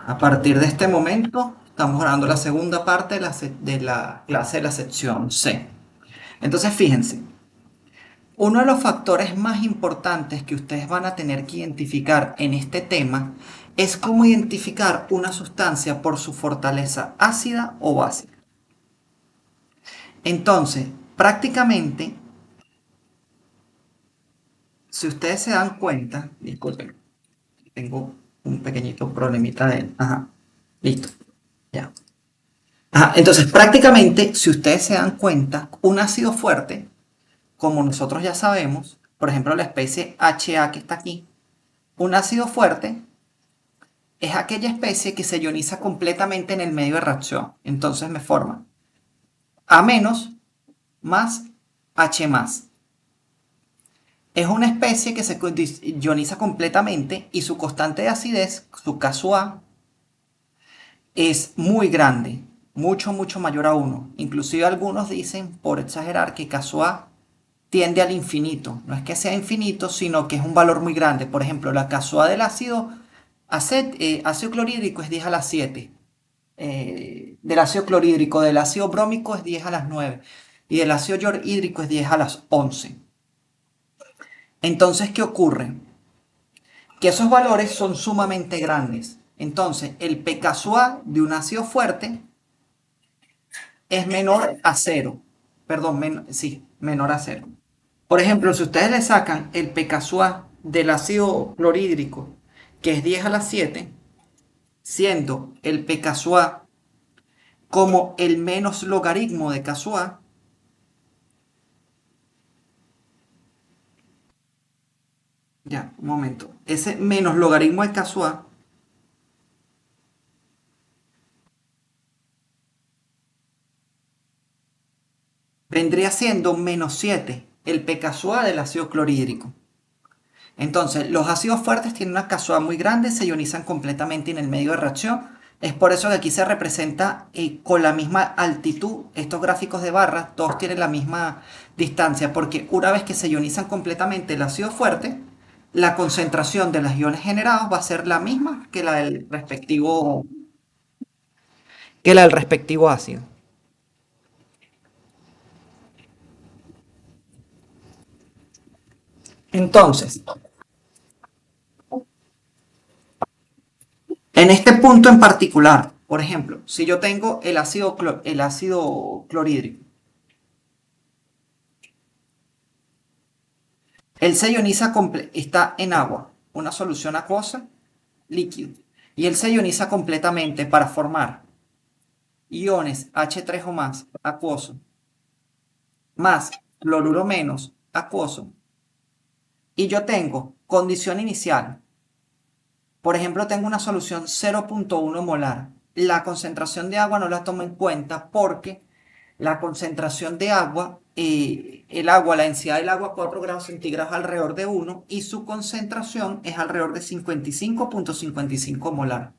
A partir de este momento, estamos grabando la segunda parte de la clase de la sección C. Entonces, fíjense, uno de los factores más importantes que ustedes van a tener que identificar en este tema es cómo identificar una sustancia por su fortaleza ácida o básica. Entonces, prácticamente, si ustedes se dan cuenta, disculpen, tengo un pequeñito problemita de... Ajá, listo, ya. Ajá, entonces, prácticamente, si ustedes se dan cuenta, un ácido fuerte, como nosotros ya sabemos, por ejemplo, la especie HA que está aquí, un ácido fuerte es aquella especie que se ioniza completamente en el medio de reacción. Entonces me forma A- más H más. Es una especie que se ioniza completamente y su constante de acidez, su Ka, es muy grande, mucho mayor a uno. Inclusive algunos dicen, por exagerar, que Ka tiende al infinito. No es que sea infinito, sino que es un valor muy grande. Por ejemplo, la Ka del ácido clorhídrico es 10 a la 7. Del ácido clorhídrico, del ácido brómico es 10 a las 9. Y del ácido hídrico es 10 a las 11. Entonces, ¿qué ocurre? Que esos valores son sumamente grandes. Entonces, el pKa de un ácido fuerte es menor a cero. Perdón, sí, menor a cero. Por ejemplo, si ustedes le sacan el pKa del ácido clorhídrico, que es 10 a la 7, siendo el pKa como el menos logaritmo de Ka, ya, un momento, ese menos logaritmo de Ka vendría siendo menos 7, el pKa del ácido clorhídrico. Entonces, los ácidos fuertes tienen una Ka muy grande, se ionizan completamente en el medio de reacción. Es por eso que aquí se representa con la misma altitud. Estos gráficos de barras, todos tienen la misma distancia, porque una vez que se ionizan completamente el ácido fuerte, la concentración de los iones generados va a ser la misma que la del respectivo ácido. Entonces, en este punto en particular, por ejemplo, si yo tengo el ácido clorhídrico, él se ioniza, está en agua, una solución acuosa, líquido, y él se ioniza completamente para formar iones H3 o más acuoso, más cloruro menos acuoso, y yo tengo condición inicial. Por ejemplo, tengo una solución 0,1 molar. La concentración de agua no la tomo en cuenta porque la concentración de agua, la densidad del agua 4 grados centígrados alrededor de 1 y su concentración es alrededor de 55,55 molar.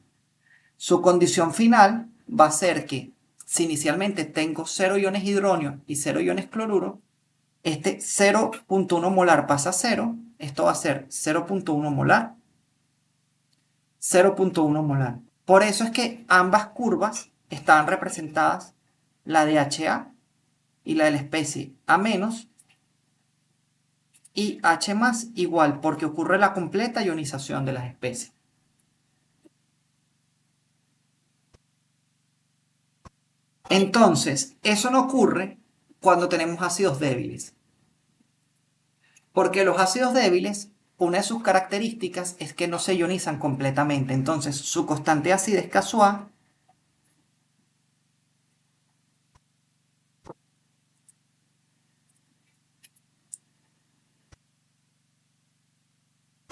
Su condición final va a ser que si inicialmente tengo 0 iones hidronio y 0 iones cloruro, este 0,1 molar pasa a 0, esto va a ser 0,1 molar, 0,1 molar. Por eso es que ambas curvas estaban representadas, la de HA y la de la especie A menos y H más igual, porque ocurre la completa ionización de las especies. Entonces, eso no ocurre cuando tenemos ácidos débiles, porque los ácidos débiles, una de sus características es que no se ionizan completamente, entonces su constante de acidez casual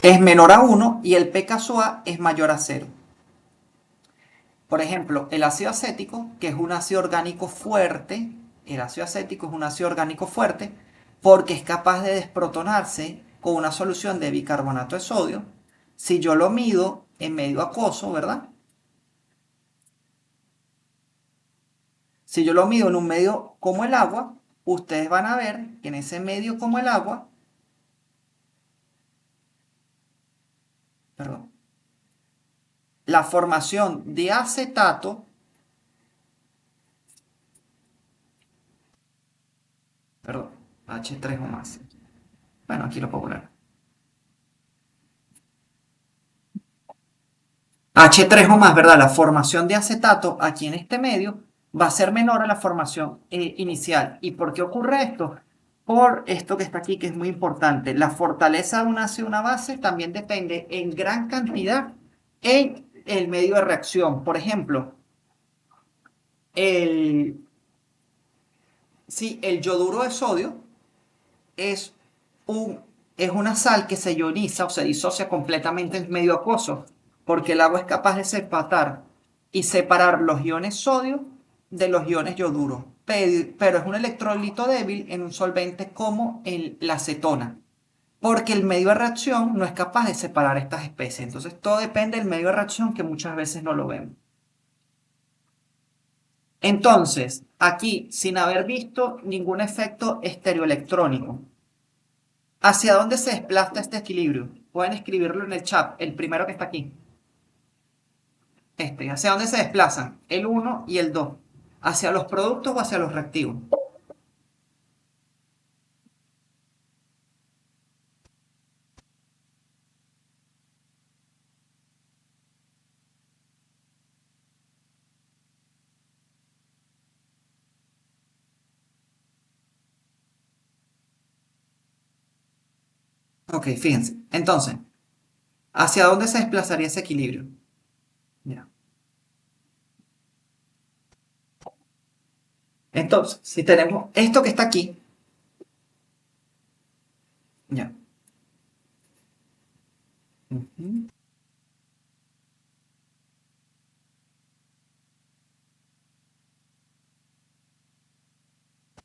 es menor a 1 y el pKa es mayor a 0. Por ejemplo, el ácido acético, que es un ácido orgánico fuerte, el ácido acético es un ácido orgánico fuerte porque es capaz de desprotonarse con una solución de bicarbonato de sodio. Si yo lo mido en medio acuoso, ¿verdad? Si yo lo mido en un medio como el agua, ustedes van a ver que en ese medio como el agua, perdón, la formación de acetato, perdón, H3 o más. Bueno, aquí lo puedo poner. H3 o más, ¿verdad? La formación de acetato aquí en este medio va a ser menor a la formación inicial. ¿Y por qué ocurre esto? Por esto que está aquí, que es muy importante. La fortaleza de un ácido o una base también depende en gran cantidad en el medio de reacción. Por ejemplo, el, si el yoduro de sodio es, un, es una sal que se ioniza o se disocia completamente en medio acuoso, porque el agua es capaz de separar los iones sodio de los iones yoduro, pero es un electrolito débil en un solvente como la acetona, porque el medio de reacción no es capaz de separar estas especies. Entonces todo depende del medio de reacción, que muchas veces no lo vemos. Entonces, aquí, sin haber visto ningún efecto estereoelectrónico, ¿hacia dónde se desplaza este equilibrio? Pueden escribirlo en el chat, el primero que está aquí. ¿Hacia dónde se desplazan? El uno y el 2. ¿Hacia los productos o hacia los reactivos? Ok, fíjense. Entonces, ¿hacia dónde se desplazaría ese equilibrio? Ya. Entonces, si tenemos esto que está aquí, ya. Ujú.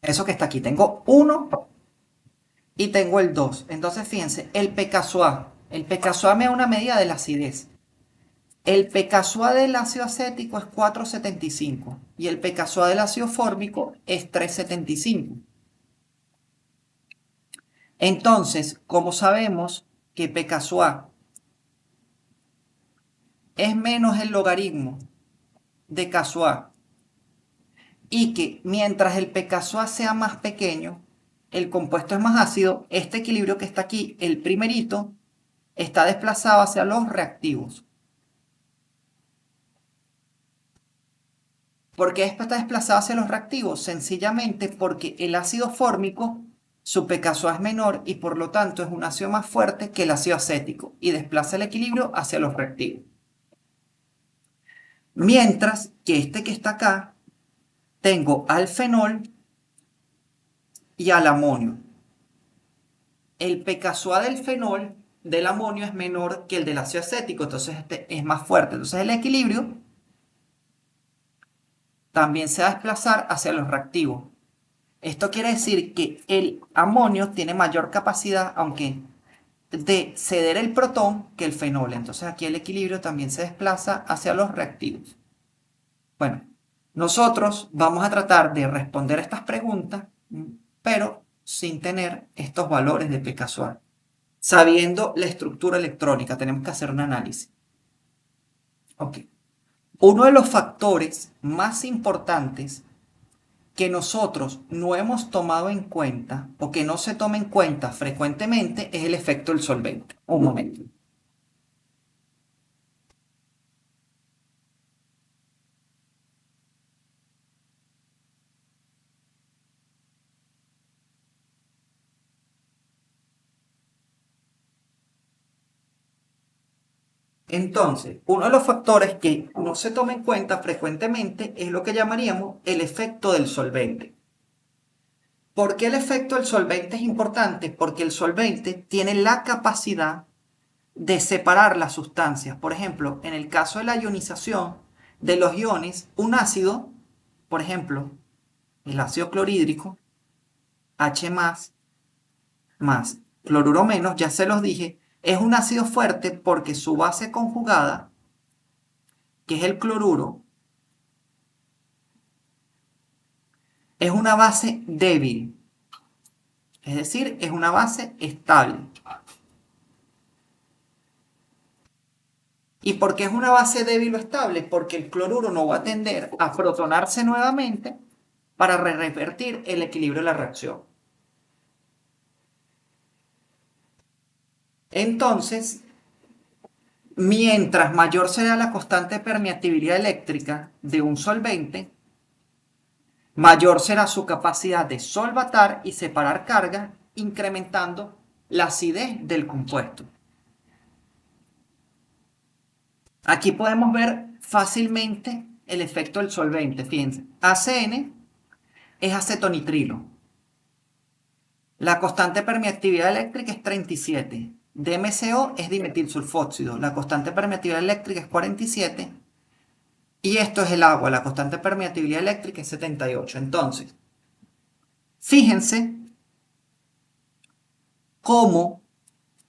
Eso que está aquí, tengo uno y tengo el 2. Entonces, fíjense, el pKa. El pKa me da una medida de la acidez. El pKa del ácido acético es 4,75 y el pKa del ácido fórmico es 3,75. Entonces, como sabemos que pKa es menos el logaritmo de Ka y que mientras el pKa sea más pequeño, el compuesto es más ácido, este equilibrio que está aquí, el primerito, está desplazado hacia los reactivos. ¿Por qué está desplazado hacia los reactivos? Sencillamente porque el ácido fórmico, su pKa es menor y por lo tanto es un ácido más fuerte que el ácido acético y desplaza el equilibrio hacia los reactivos. Mientras que este que está acá, tengo al fenol y al amonio. El pKa del fenol, del amonio, es menor que el del ácido acético, entonces este es más fuerte. Entonces el equilibrio también se va a desplazar hacia los reactivos. Esto quiere decir que el amonio tiene mayor capacidad, aunque de ceder el protón que el fenol. Entonces aquí el equilibrio también se desplaza hacia los reactivos. Bueno, nosotros vamos a tratar de responder estas preguntas, pero sin tener estos valores de p casual. Sabiendo la estructura electrónica, tenemos que hacer un análisis. Ok. Uno de los factores más importantes que nosotros no hemos tomado en cuenta o que no se toma en cuenta frecuentemente es el efecto del solvente. Un momento. Entonces, uno de los factores que no se toma en cuenta frecuentemente es lo que llamaríamos el efecto del solvente. ¿Por qué el efecto del solvente es importante? Porque el solvente tiene la capacidad de separar las sustancias. Por ejemplo, en el caso de la ionización de los iones, un ácido, por ejemplo, el ácido clorhídrico, H más cloruro menos, ya se los dije, es un ácido fuerte porque su base conjugada, que es el cloruro, es una base débil, es decir, es una base estable. ¿Y por qué es una base débil o estable? Porque el cloruro no va a tender a protonarse nuevamente para revertir el equilibrio de la reacción. Entonces, mientras mayor sea la constante de permeatividad eléctrica de un solvente, mayor será su capacidad de solvatar y separar cargas, incrementando la acidez del compuesto. Aquí podemos ver fácilmente el efecto del solvente. Fíjense, ACN es acetonitrilo. La constante de permeatividad eléctrica es 37. DMCO es dimetilsulfóxido. La constante de permeatividad eléctrica es 47. Y esto es el agua. La constante de permeatividad eléctrica es 78. Entonces, fíjense cómo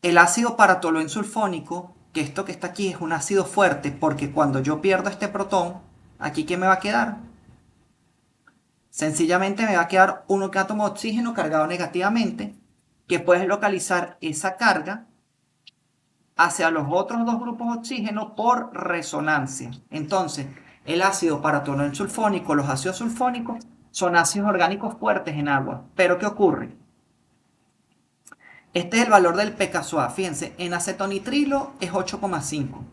el ácido paratoluensulfónico, que esto que está aquí es un ácido fuerte, porque cuando yo pierdo este protón, ¿aquí qué me va a quedar? Sencillamente me va a quedar un átomo de oxígeno cargado negativamente, que puedes localizar esa carga hacia los otros dos grupos de oxígeno por resonancia. Entonces, el ácido paratoluensulfónico, los ácidos sulfónicos, son ácidos orgánicos fuertes en agua. Pero ¿qué ocurre? Este es el valor del pKa. Fíjense, en acetonitrilo es 8,5.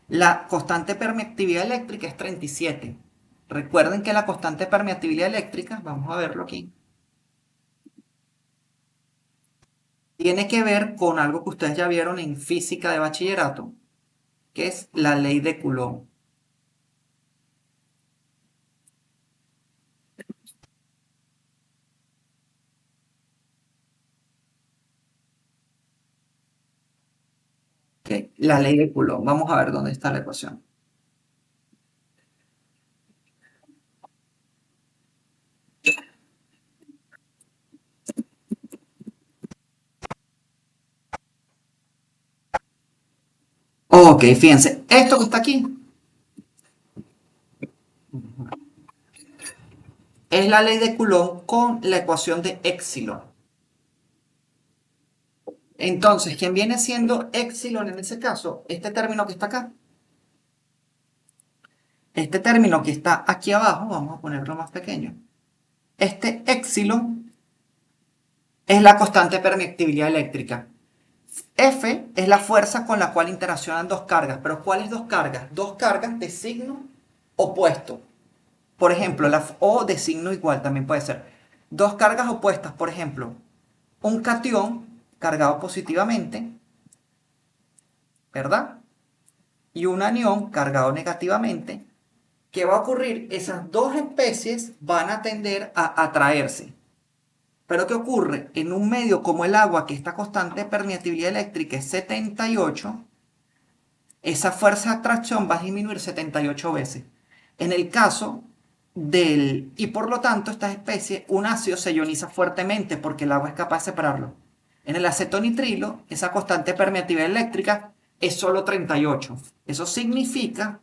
La constante de permeatividad eléctrica es 37. Recuerden que la constante de permeatividad eléctrica, vamos a verlo aquí, tiene que ver con algo que ustedes ya vieron en física de bachillerato, que es la ley de Coulomb. ¿Okay? La ley de Coulomb. Vamos a ver dónde está la ecuación. Ok, fíjense, esto que está aquí es la ley de Coulomb con la ecuación de Epsilon. Entonces, ¿quién viene siendo Epsilon en ese caso? Este término que está acá. Este término que está aquí abajo, vamos a ponerlo más pequeño. Este Epsilon es la constante de permeatividad eléctrica. F es la fuerza con la cual interaccionan dos cargas. ¿Pero cuáles dos cargas? Dos cargas de signo opuesto. Por ejemplo, o de signo igual también puede ser. Dos cargas opuestas, por ejemplo, un catión cargado positivamente, ¿verdad? Y un anión cargado negativamente. ¿Qué va a ocurrir? Esas dos especies van a tender a atraerse. Pero ¿qué ocurre? En un medio como el agua, que esta constante de permeatividad eléctrica es 78, esa fuerza de atracción va a disminuir 78 veces. En el caso del... Y por lo tanto, esta especie, un ácido se ioniza fuertemente porque el agua es capaz de separarlo. En el acetonitrilo, esa constante de permeatividad eléctrica es solo 38. Eso significa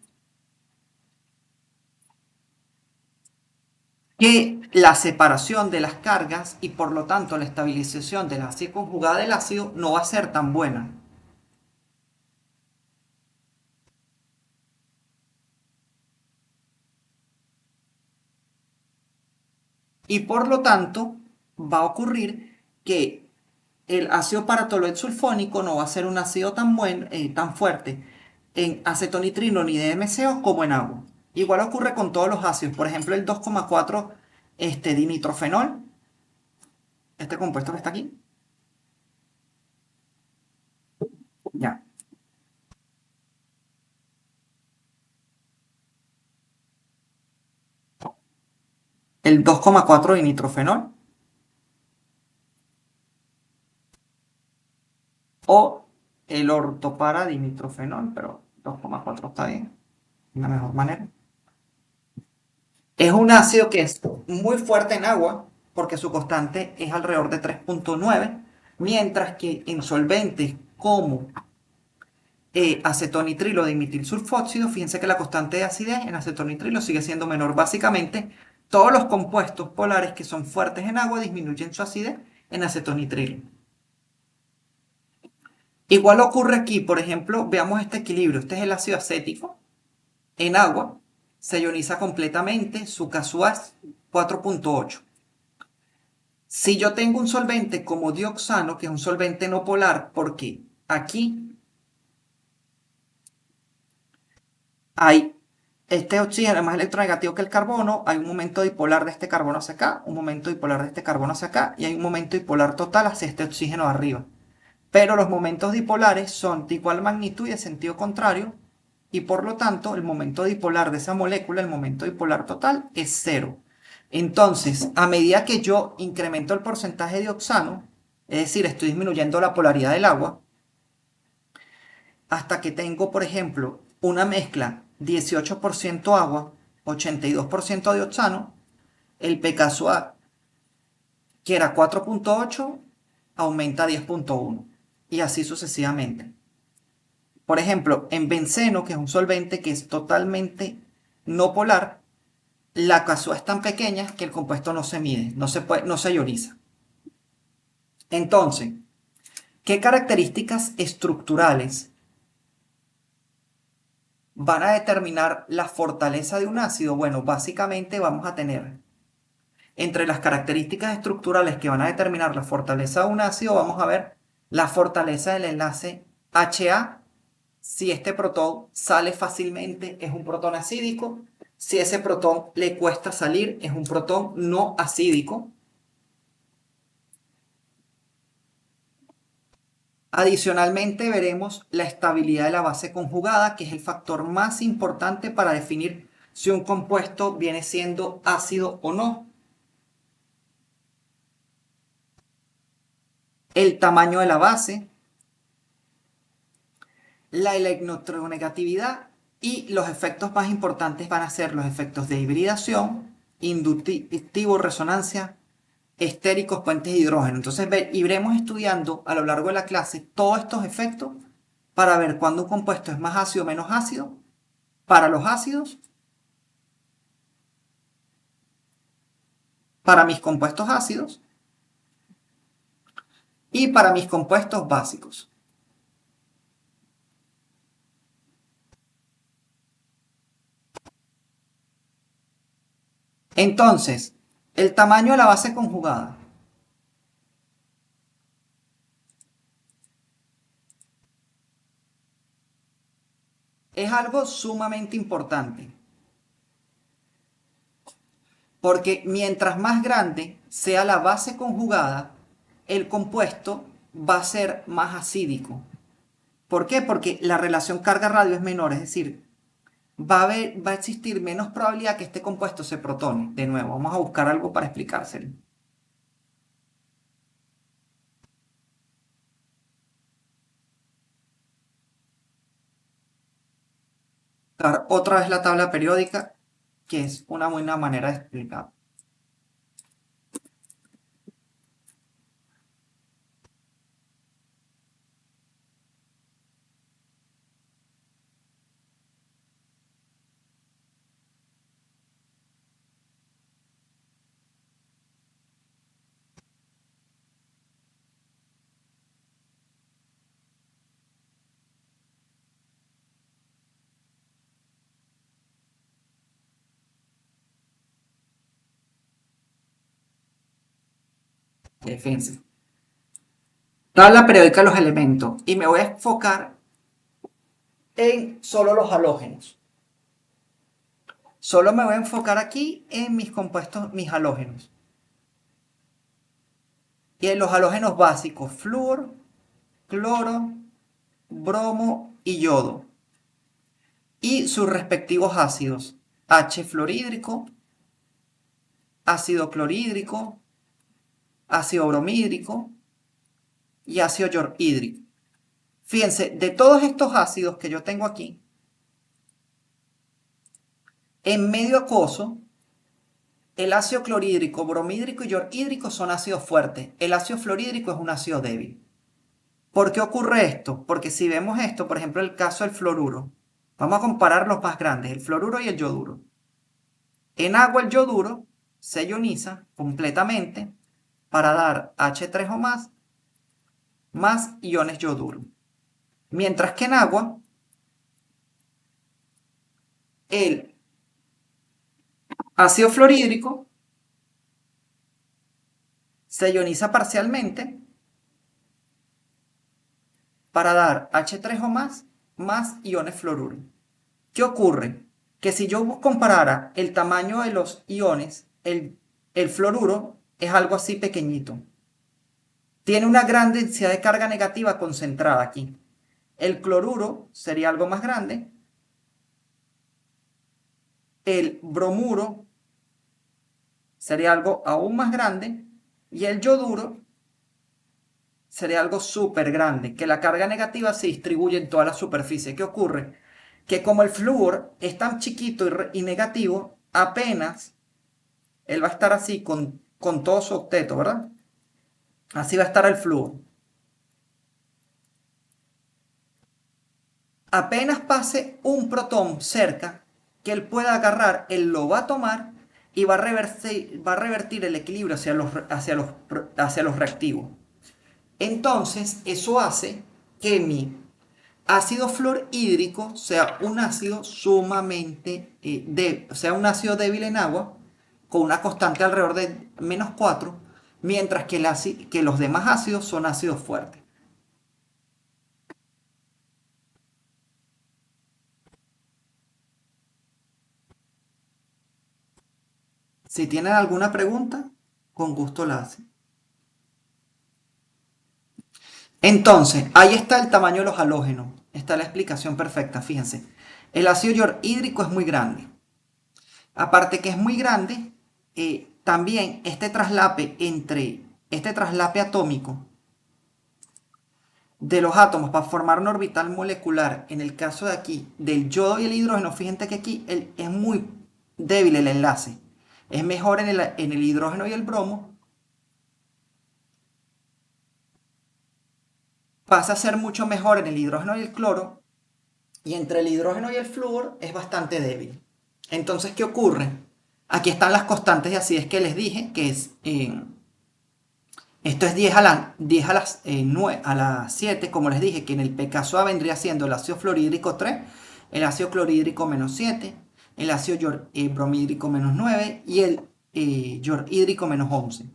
que la separación de las cargas y por lo tanto la estabilización de la ácido conjugada del ácido no va a ser tan buena. Y por lo tanto va a ocurrir que el ácido paratolueno sulfónico no va a ser un ácido tan fuerte en acetonitrilo ni DMCO como en agua. Igual ocurre con todos los ácidos. Por ejemplo, el 2,4 dinitrofenol, este compuesto que está aquí. Ya. El 2,4 dinitrofenol o el ortoparadinitrofenol, pero 2,4 está bien, una mejor manera. Es un ácido que es muy fuerte en agua porque su constante es alrededor de 3,9, mientras que en solventes como acetonitrilo dimetilsulfóxido, fíjense que la constante de acidez en acetonitrilo sigue siendo menor. Básicamente, todos los compuestos polares que son fuertes en agua disminuyen su acidez en acetonitrilo. Igual ocurre aquí, por ejemplo, veamos este equilibrio. Este es el ácido acético en agua, se ioniza completamente, su Ka2 es 4.8. Si yo tengo un solvente como dioxano, que es un solvente no polar, porque aquí hay este oxígeno es más electronegativo que el carbono, hay un momento dipolar de este carbono hacia acá, un momento dipolar de este carbono hacia acá, y hay un momento dipolar total hacia este oxígeno de arriba. Pero los momentos dipolares son de igual magnitud y de sentido contrario, y por lo tanto el momento dipolar de esa molécula, el momento dipolar total, es cero. Entonces, a medida que yo incremento el porcentaje de oxano, es decir, estoy disminuyendo la polaridad del agua, hasta que tengo, por ejemplo, una mezcla 18% agua, 82% de oxano, el pKa, que era 4.8, aumenta a 10.1 y así sucesivamente. Por ejemplo, en benceno, que es un solvente que es totalmente no polar, la Ka2 es tan pequeña que el compuesto no se mide, no se ioniza. Entonces, ¿qué características estructurales van a determinar la fortaleza de un ácido? Bueno, básicamente vamos a tener entre las características estructurales que van a determinar la fortaleza de un ácido, vamos a ver la fortaleza del enlace HA. Si este protón sale fácilmente, es un protón acídico. Si ese protón le cuesta salir, es un protón no acídico. Adicionalmente, veremos la estabilidad de la base conjugada, que es el factor más importante para definir si un compuesto viene siendo ácido o no. El tamaño de la base, la electronegatividad y los efectos más importantes van a ser los efectos de hibridación, inductivo, resonancia, estéricos, puentes de hidrógeno. Entonces iremos estudiando a lo largo de la clase todos estos efectos para ver cuándo un compuesto es más ácido o menos ácido para los ácidos, para mis compuestos ácidos y para mis compuestos básicos. Entonces, el tamaño de la base conjugada. Es algo sumamente importante, porque mientras más grande sea la base conjugada, el compuesto va a ser más acídico. ¿Por qué? Porque la relación carga-radio es menor, es decir, va a existir menos probabilidad que este compuesto se protone. De nuevo, vamos a buscar algo para explicárselo. Otra vez la tabla periódica, que es una buena manera de explicar. Fíjense. Tabla periódica de los elementos. Y me voy a enfocar en solo los halógenos. Solo me voy a enfocar aquí en mis compuestos, mis halógenos. Y en los halógenos básicos, flúor, cloro, bromo y yodo. Y sus respectivos ácidos, H fluorhídrico, ácido clorhídrico, ácido bromhídrico y ácido clorhídrico. Fíjense, de todos estos ácidos que yo tengo aquí, en medio acuoso, el ácido clorhídrico, bromhídrico y clorhídrico son ácidos fuertes. El ácido fluorhídrico es un ácido débil. ¿Por qué ocurre esto? Porque si vemos esto, por ejemplo, el caso del fluoruro, vamos a comparar los más grandes, el fluoruro y el yoduro. En agua el yoduro se ioniza completamente para dar H3O más iones yoduro. Mientras que en agua, el ácido fluorhídrico se ioniza parcialmente para dar H3 o más iones fluoruro. ¿Qué ocurre? Que si yo comparara el tamaño de los iones, el fluoruro es algo así pequeñito. Tiene una gran densidad de carga negativa concentrada aquí. El cloruro sería algo más grande. El bromuro sería algo aún más grande. Y el yoduro sería algo súper grande, que la carga negativa se distribuye en toda la superficie. ¿Qué ocurre? Que como el flúor es tan chiquito y negativo, apenas él va a estar así con todo su octeto, ¿verdad? Así va a estar el flúor. Apenas pase un protón cerca que él pueda agarrar, él lo va a tomar y va a revertir el equilibrio hacia los reactivos. Entonces, eso hace que mi ácido fluorhídrico sea un ácido sumamente sea un ácido débil en agua con una constante alrededor de -4, mientras que los demás ácidos son ácidos fuertes. Si tienen alguna pregunta, con gusto la hacen. Entonces, ahí está el tamaño de los halógenos. Está la explicación perfecta, fíjense. El ácido hídrico es muy grande. Aparte que es muy grande, también este traslape atómico de los átomos para formar una orbital molecular, en el caso de aquí, del yodo y el hidrógeno, fíjense que aquí es muy débil el enlace. Es mejor en el hidrógeno y el bromo. Pasa a ser mucho mejor en el hidrógeno y el cloro. Y entre el hidrógeno y el flúor es bastante débil. Entonces, ¿qué ocurre? Aquí están las constantes de acidez que les dije, que es esto es 10 a las 7, como les dije, que en el pKa vendría siendo el ácido fluorhídrico 3, el ácido clorhídrico -7, el ácido bromhídrico -9 y el hídrico -11.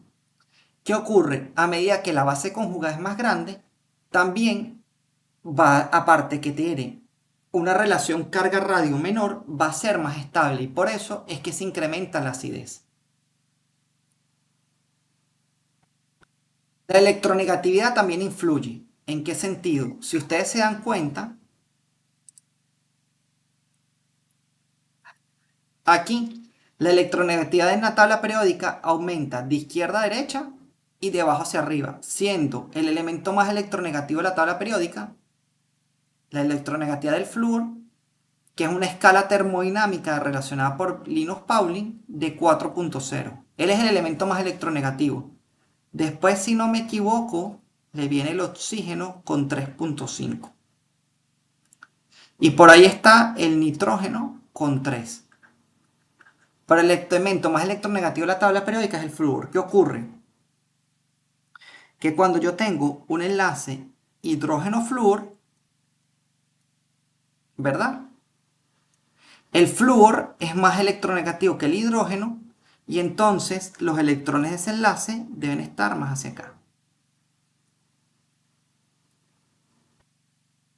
¿Qué ocurre? A medida que la base conjugada es más grande, también va, aparte que tiene una relación carga-radio menor, va a ser más estable y por eso es que se incrementa la acidez. La electronegatividad también influye. ¿En qué sentido? Si ustedes se dan cuenta, aquí la electronegatividad en la tabla periódica aumenta de izquierda a derecha y de abajo hacia arriba, siendo el elemento más electronegativo de la tabla periódica la electronegatividad del flúor, que es una escala termodinámica relacionada por Linus Pauling de 4.0. Él es el elemento más electronegativo. Después, si no me equivoco, le viene el oxígeno con 3.5. Y por ahí está el nitrógeno con 3. Pero el elemento más electronegativo de la tabla periódica es el flúor. ¿Qué ocurre? Que cuando yo tengo un enlace hidrógeno-flúor, ¿verdad? El flúor es más electronegativo que el hidrógeno y entonces los electrones de ese enlace deben estar más hacia acá.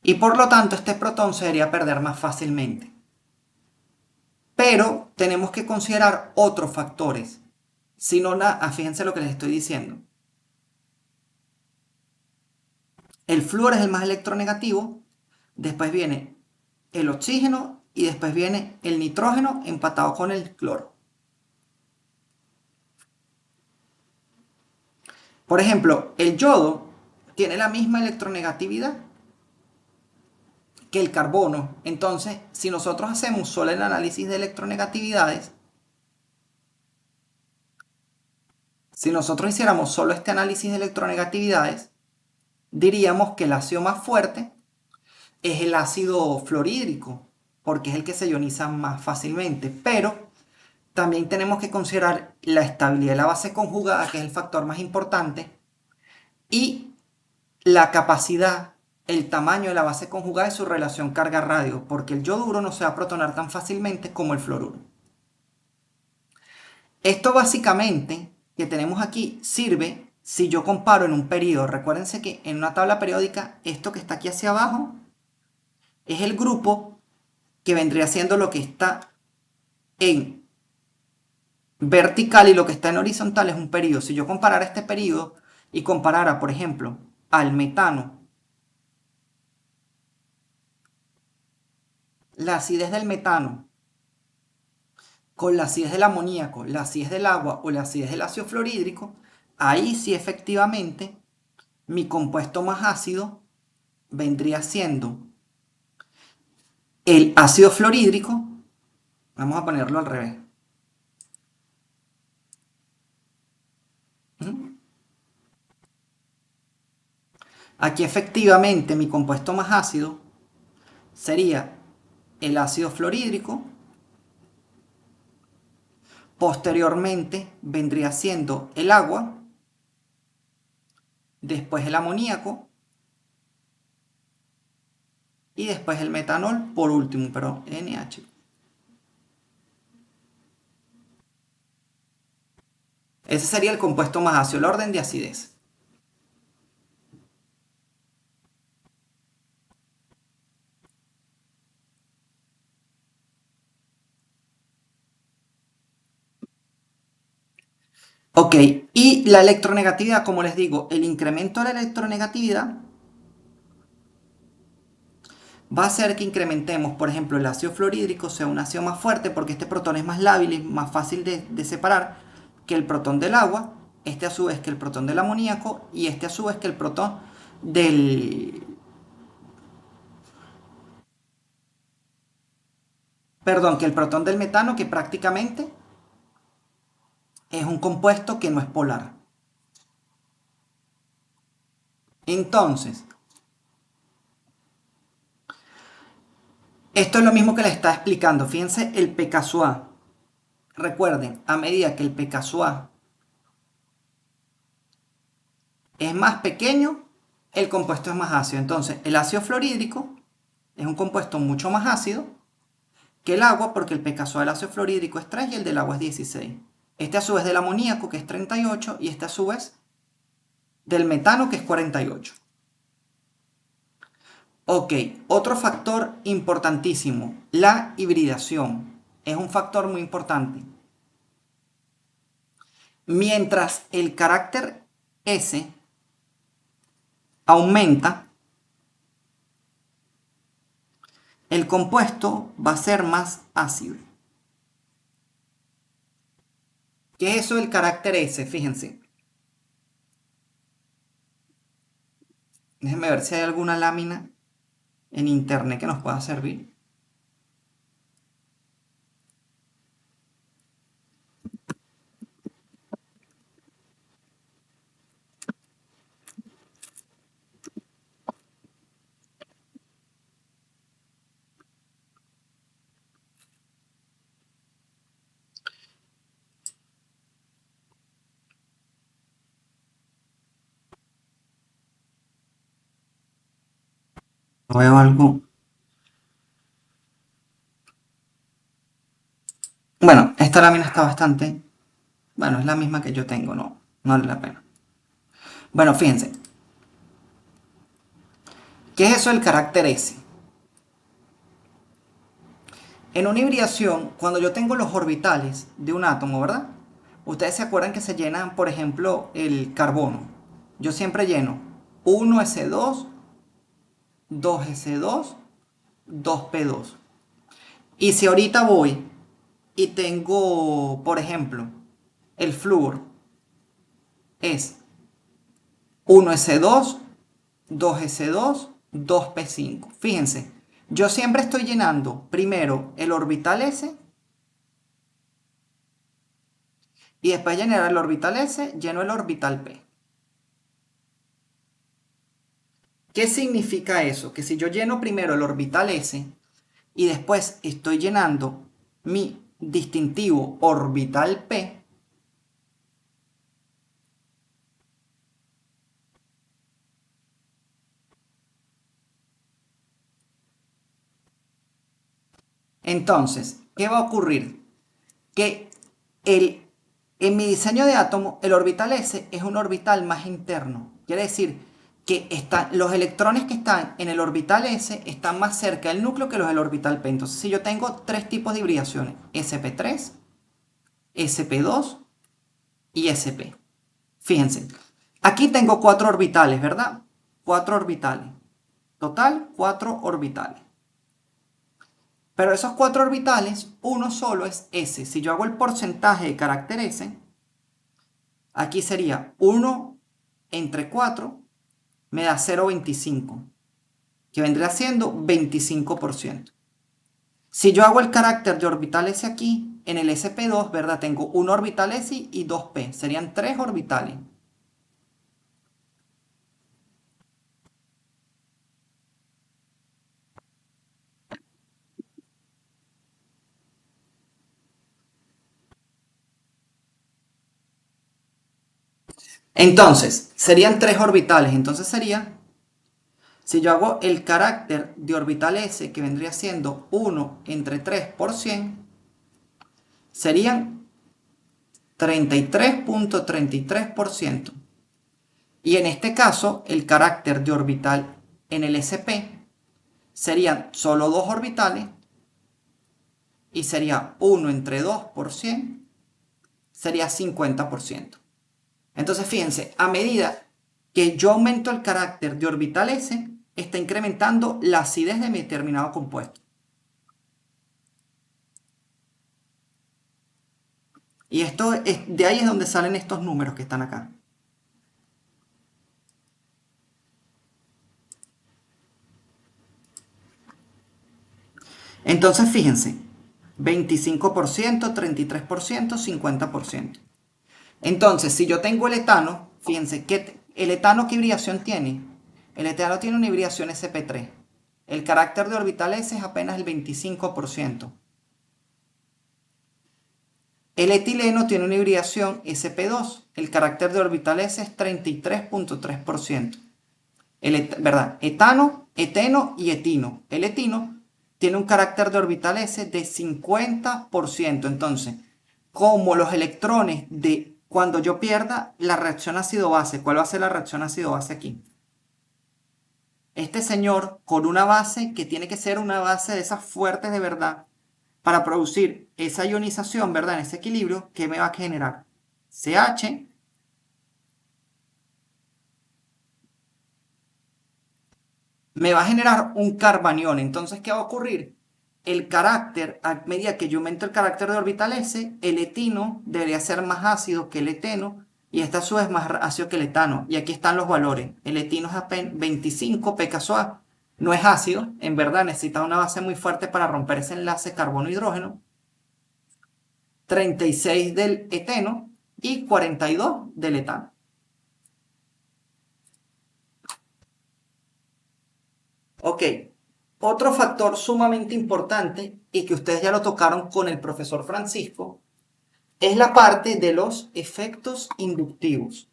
Y por lo tanto este protón se debería perder más fácilmente. Pero tenemos que considerar otros factores. Si no, fíjense lo que les estoy diciendo. El flúor es el más electronegativo, después viene el oxígeno y después viene el nitrógeno empatado con el cloro. Por ejemplo, el yodo tiene la misma electronegatividad que el carbono. Entonces, si nosotros hacemos solo el análisis de electronegatividades, si nosotros hiciéramos solo este análisis de electronegatividades, diríamos que el ácido más fuerte es el ácido fluorhídrico, porque es el que se ioniza más fácilmente. Pero también tenemos que considerar la estabilidad de la base conjugada, que es el factor más importante, y la capacidad el tamaño de la base conjugada y su relación carga-radio, porque el yoduro no se va a protonar tan fácilmente como el fluoruro. Esto básicamente que tenemos aquí sirve si yo comparo en un periodo. Recuérdense que en una tabla periódica esto que está aquí hacia abajo es el grupo que vendría siendo lo que está en vertical y lo que está en horizontal es un periodo. Si yo comparara este periodo y comparara, por ejemplo, al metano, la acidez del metano con la acidez del amoníaco, la acidez del agua o la acidez del ácido fluorhídrico, ahí sí efectivamente mi compuesto más ácido vendría siendo el ácido fluorhídrico. Vamos a ponerlo al revés. ¿Mm? Aquí efectivamente mi compuesto más ácido sería el ácido fluorhídrico. Posteriormente vendría siendo el agua, después el amoníaco y después el metanol por último, pero NH. Ese sería el compuesto más ácido, el orden de acidez. Ok, y la electronegatividad, como les digo, el incremento de la electronegatividad va a hacer que incrementemos, por ejemplo, el ácido fluorhídrico sea un ácido más fuerte porque este protón es más lábil y más fácil de separar que el protón del agua, este a su vez que el protón del amoníaco y este a su vez que el protón del... Perdón, que el protón del metano, que prácticamente es un compuesto que no es polar. Entonces, esto es lo mismo que les estaba explicando. Fíjense el pKa. Recuerden, a medida que el pKa es más pequeño, el compuesto es más ácido. Entonces, el ácido fluorhídrico es un compuesto mucho más ácido que el agua porque el pKa del ácido fluorhídrico es 3 y el del agua es 16. Este a su vez del amoníaco que es 38 y este a su vez del metano que es 48. Ok, otro factor importantísimo, la hibridación. Es un factor muy importante. Mientras el carácter S aumenta, el compuesto va a ser más ácido. ¿Qué es eso del carácter S? Fíjense. Déjenme ver si hay alguna lámina en internet que nos pueda servir. No veo algo. Bueno, esta lámina está bastante... Bueno, es la misma que yo tengo, no vale la pena. Bueno, fíjense. ¿Qué es eso del carácter S? En una hibridación, cuando yo tengo los orbitales de un átomo, ¿verdad? Ustedes se acuerdan que se llenan, por ejemplo, el carbono. Yo siempre lleno 1s2, 2s2, 2p2. Y si ahorita voy y tengo, por ejemplo, el flúor es 1s2, 2s2, 2p5. Fíjense, yo siempre estoy llenando primero el orbital s y después de llenar el orbital s, lleno el orbital p. ¿Qué significa eso? Que si yo lleno primero el orbital s y después estoy llenando mi distintivo orbital p, Entonces, ¿qué va a ocurrir? Que en mi diseño de átomo, el orbital S es un orbital más interno. Quiere decir que los electrones que están en el orbital S están más cerca del núcleo que los del orbital P. Entonces, si yo tengo tres tipos de hibridaciones, sp3, sp2 y sp. Fíjense, aquí tengo cuatro orbitales, ¿verdad? Cuatro orbitales. Total, cuatro orbitales. Pero esos cuatro orbitales, uno solo es S. Si yo hago el porcentaje de carácter S, aquí sería 1 entre 4, me da 0,25, que vendría siendo 25%. Si yo hago el carácter de orbital S aquí, en el sp2, ¿verdad? Tengo un orbital S y dos p, serían tres orbitales. Entonces, serían tres orbitales. Entonces sería, si yo hago el carácter de orbital S, que vendría siendo 1 entre 3 por 100, serían 33,33%. Y en este caso, el carácter de orbital en el sp serían solo dos orbitales y sería 1 entre 2 por 100, sería 50%. Entonces, fíjense, a medida que yo aumento el carácter de orbital S, está incrementando la acidez de mi determinado compuesto. Y de ahí es donde salen estos números que están acá. Entonces, fíjense, 25%, 33%, 50%. Entonces, si yo tengo el etano, fíjense, ¿el etano qué hibridación tiene? El etano tiene una hibridación sp3. El carácter de orbital S es apenas el 25%. El etileno tiene una hibridación sp2. El carácter de orbital S es 33,3%. ¿Verdad? Etano, eteno y etino. El etino tiene un carácter de orbital S de 50%. Entonces, como los electrones de cuando yo pierda la reacción ácido-base, ¿cuál va a ser la reacción ácido-base aquí? Este señor con una base que tiene que ser una base de esas fuertes de verdad para producir esa ionización, ¿verdad? En ese equilibrio, ¿qué me va a generar? CH me va a generar un carbanión. Entonces, ¿qué va a ocurrir? El carácter, a medida que yo aumento el carácter de orbital S, el etino debería ser más ácido que el eteno y esta a su vez más ácido que el etano. Y aquí están los valores. El etino es apenas 25 pKa. No es ácido, en verdad necesita una base muy fuerte para romper ese enlace carbono-hidrógeno. 36 del eteno y 42 del etano. Ok, otro factor sumamente importante y que ustedes ya lo tocaron con el profesor Francisco es la parte de los efectos inductivos.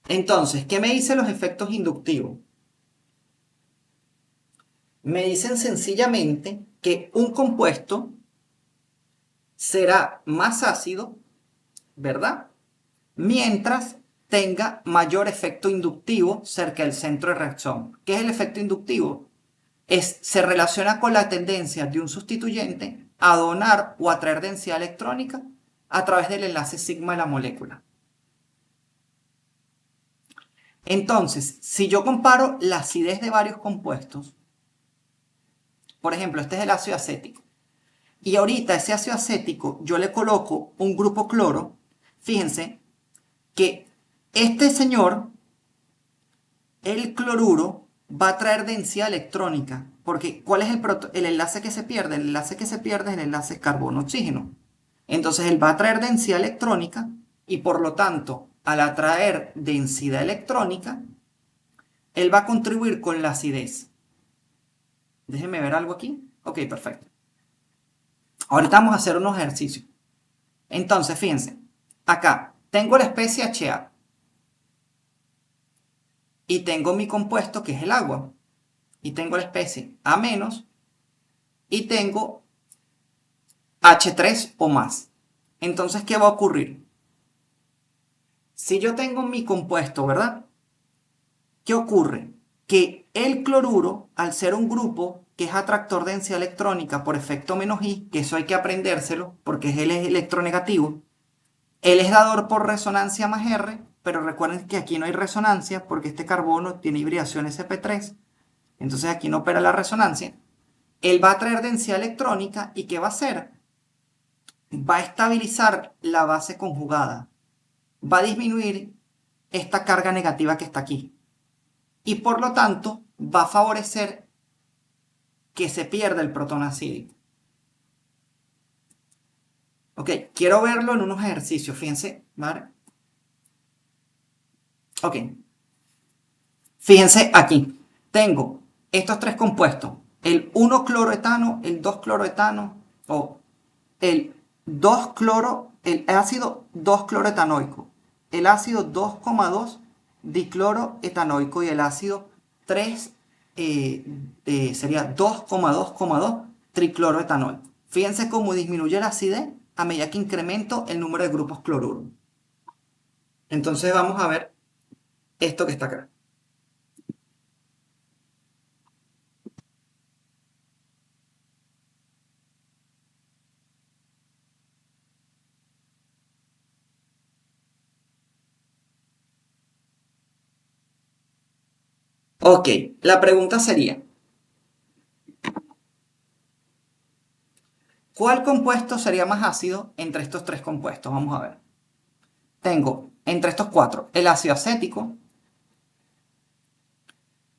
Entonces, ¿qué me dicen los efectos inductivos? Me dicen sencillamente que un compuesto será más ácido, ¿verdad? Mientras tenga mayor efecto inductivo cerca del centro de reacción. ¿Qué es el efecto inductivo? Se relaciona con la tendencia de un sustituyente a donar o atraer densidad electrónica a través del enlace sigma de la molécula. Entonces, si yo comparo la acidez de varios compuestos, por ejemplo, este es el ácido acético, y ahorita ese ácido acético yo le coloco un grupo cloro, fíjense que este señor, el cloruro, va a traer densidad electrónica, porque ¿cuál es el enlace que se pierde? El enlace que se pierde es el enlace carbono-oxígeno. Entonces él va a traer densidad electrónica y por lo tanto, al atraer densidad electrónica, él va a contribuir con la acidez. Déjenme ver algo aquí. Ok, perfecto. Ahorita vamos a hacer unos ejercicios. Entonces, fíjense, acá tengo la especie HA y tengo mi compuesto que es el agua. Y tengo la especie A- y tengo H3 o más. Entonces, ¿qué va a ocurrir? Si yo tengo mi compuesto, ¿verdad? ¿Qué ocurre? Que el cloruro, al ser un grupo que es atractor de densidad electrónica por efecto menos I, que eso hay que aprendérselo porque él es electronegativo, él es dador por resonancia más R, pero recuerden que aquí no hay resonancia porque este carbono tiene hibridación sp3, entonces aquí no opera la resonancia. Él va a traer densidad electrónica y ¿qué va a hacer? Va a estabilizar la base conjugada, va a disminuir esta carga negativa que está aquí y por lo tanto va a favorecer que se pierda el protón acídico. Ok, quiero verlo en unos ejercicios, fíjense, ¿vale? Ok, fíjense aquí, tengo estos tres compuestos, el 1-cloroetano, el 2-cloroetano o el 2-cloro, el ácido 2-cloroetanoico, el ácido 2,2 dicloroetanoico y el ácido 3 sería 2,2,2 tricloroetanoico. Fíjense cómo disminuye la acidez a medida que incremento el número de grupos cloruro. Entonces vamos a ver esto que está acá. Ok, la pregunta sería, ¿cuál compuesto sería más ácido entre estos tres compuestos? Vamos a ver. Tengo entre estos cuatro el ácido acético,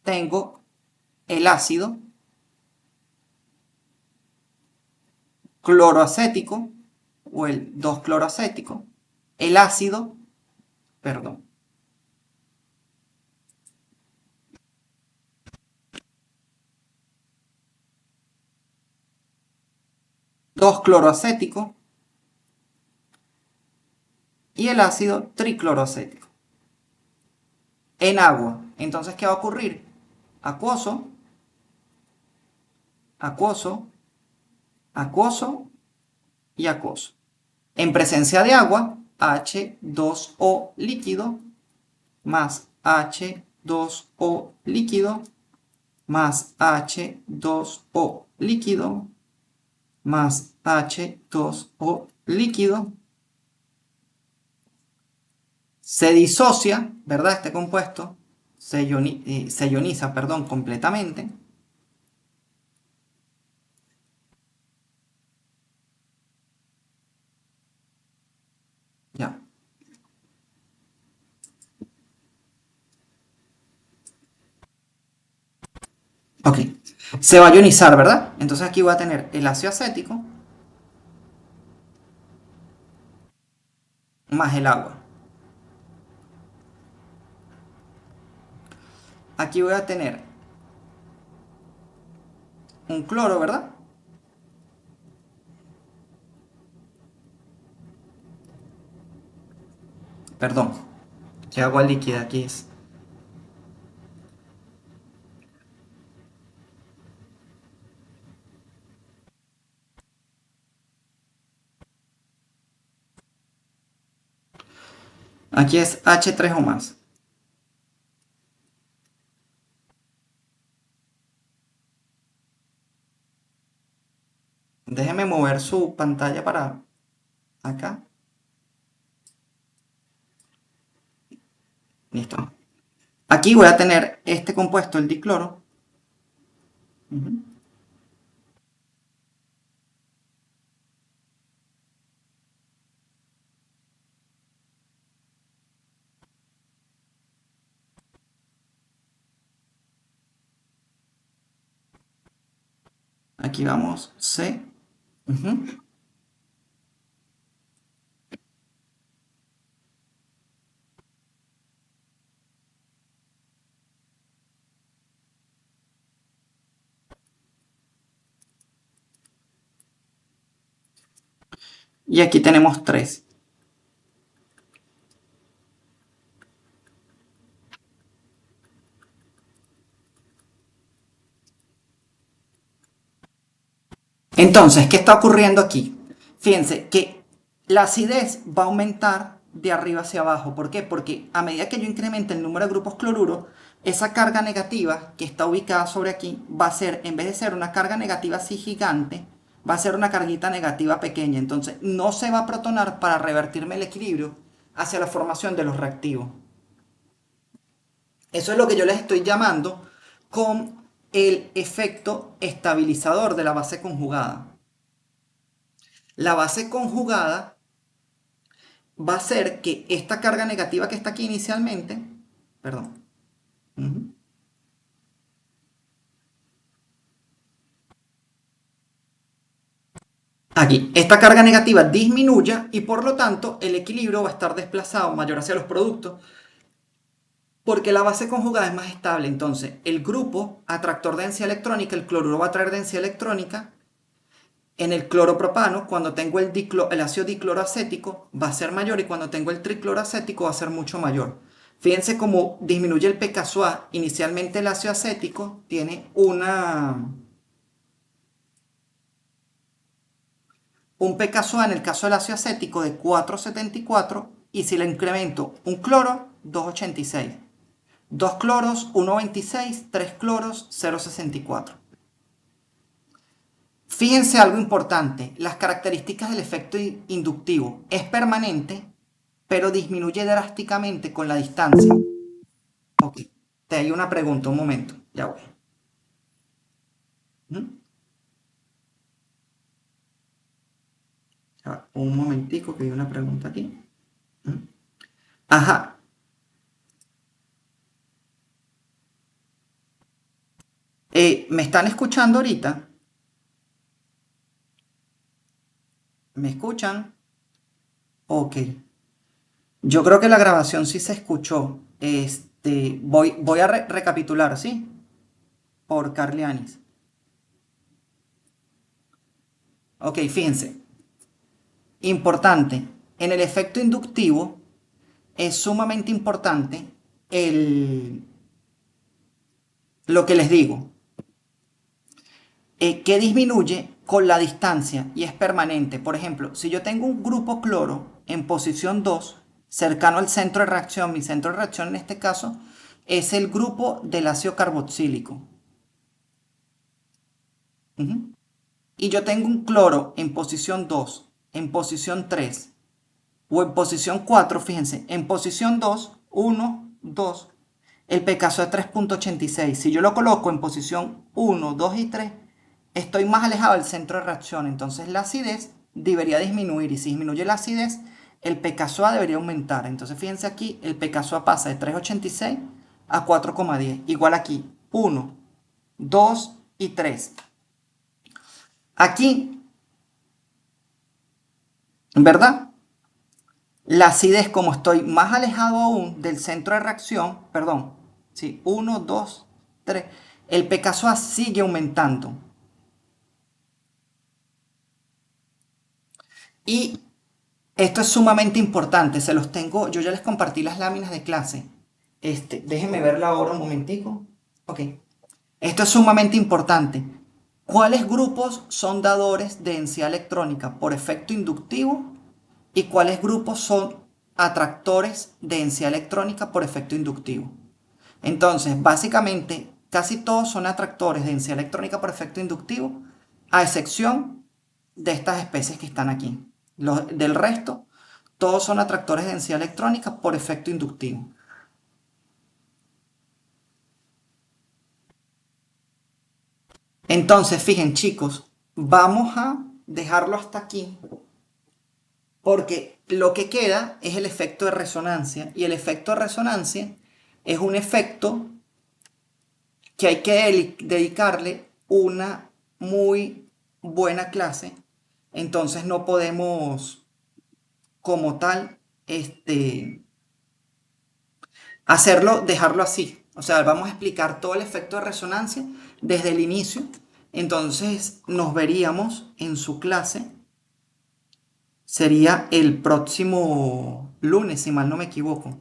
tengo el ácido cloroacético o el 2-cloroacético, el ácido, perdón, 2-cloroacético y el ácido tricloroacético en agua. Entonces, ¿qué va a ocurrir? Acuoso, acuoso, acuoso y acuoso. En presencia de agua, H2O líquido más H2O líquido más H2O líquido más H2O líquido. Se disocia, ¿verdad? Este compuesto se ioniza, perdón, completamente. Ya. Ok. Se va a ionizar, ¿verdad? Entonces aquí voy a tener el ácido acético más el agua. Aquí voy a tener un cloro, ¿verdad? Perdón. ¿Qué agua líquida aquí es? Aquí es H3 o más. Déjeme mover su pantalla para acá. Listo. Aquí voy a tener este compuesto, el dicloro. Ujú. Aquí vamos, C. Ujú. Y aquí tenemos 3. Entonces, ¿qué está ocurriendo aquí? Fíjense que la acidez va a aumentar de arriba hacia abajo. ¿Por qué? Porque a medida que yo incremente el número de grupos cloruro, esa carga negativa que está ubicada sobre aquí va a ser, en vez de ser una carga negativa así gigante, va a ser una carguita negativa pequeña. Entonces, no se va a protonar para revertirme el equilibrio hacia la formación de los reactivos. Eso es lo que yo les estoy llamando con el efecto estabilizador de la base conjugada. La base conjugada va a ser que esta carga negativa que está aquí inicialmente, perdón, aquí, esta carga negativa disminuya y por lo tanto el equilibrio va a estar desplazado mayor hacia los productos porque la base conjugada es más estable. Entonces, el grupo atractor de densidad electrónica, el cloruro va a traer densidad electrónica. En el cloropropano, cuando tengo el ácido dicloroacético, va a ser mayor y cuando tengo el tricloroacético va a ser mucho mayor. Fíjense cómo disminuye el pKa. Inicialmente el ácido acético tiene un pKa en el caso del ácido acético de 4,74 y si le incremento un cloro, 2,86. Dos cloros, 1,26, tres cloros, 0,64. Fíjense algo importante, las características del efecto inductivo. Es permanente, pero disminuye drásticamente con la distancia. Ok, te hay una pregunta, un momento, ya voy. ¿Mm? Un momentico que hay una pregunta aquí. ¿Mm? Ajá. ¿Me están escuchando ahorita? ¿Me escuchan? Ok. Yo creo que la grabación sí se escuchó. Voy a recapitular, ¿sí? Por Carlianis. Ok, fíjense. Importante. En el efecto inductivo es sumamente importante lo que les digo, que disminuye con la distancia y es permanente. Por ejemplo, si yo tengo un grupo cloro en posición 2 cercano al centro de reacción, mi centro de reacción en este caso es el grupo del ácido carboxílico. Ujú. Y yo tengo un cloro en posición 2, en posición 3 o en posición 4, fíjense, en posición 2, 1, 2, el pKa es 3,86. Si yo lo coloco en posición 1, 2 y 3, estoy más alejado del centro de reacción. Entonces la acidez debería disminuir. Y si disminuye la acidez, el pKa debería aumentar. Entonces fíjense aquí, el pKa pasa de 3,86 a 4,10. Igual aquí, 1, 2 y 3. Aquí, ¿verdad? La acidez, como estoy más alejado aún del centro de reacción, perdón, sí, 1, 2, 3, el pKa sigue aumentando. Y esto es sumamente importante, se los tengo, yo ya les compartí las láminas de clase. Déjenme verla ahora un momentico. Ok. Esto es sumamente importante. ¿Cuáles grupos son dadores de densidad electrónica por efecto inductivo y cuáles grupos son atractores de densidad electrónica por efecto inductivo? Entonces, básicamente, casi todos son atractores de densidad electrónica por efecto inductivo, a excepción de estas especies que están aquí. Del resto, todos son atractores de densidad electrónica por efecto inductivo. Entonces, fíjense chicos, vamos a dejarlo hasta aquí porque lo que queda es el efecto de resonancia y el efecto de resonancia es un efecto que hay que dedicarle una muy buena clase. Entonces no podemos como tal hacerlo, dejarlo así. O sea, vamos a explicar todo el efecto de resonancia desde el inicio. Entonces nos veríamos en su clase. Sería el próximo lunes, si mal no me equivoco.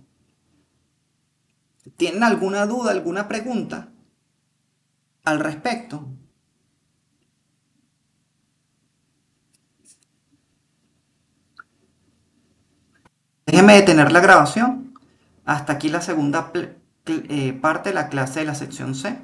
¿Tienen alguna duda, alguna pregunta al respecto? Déjenme detener la grabación. Hasta aquí la segunda parte de la clase de la sección C.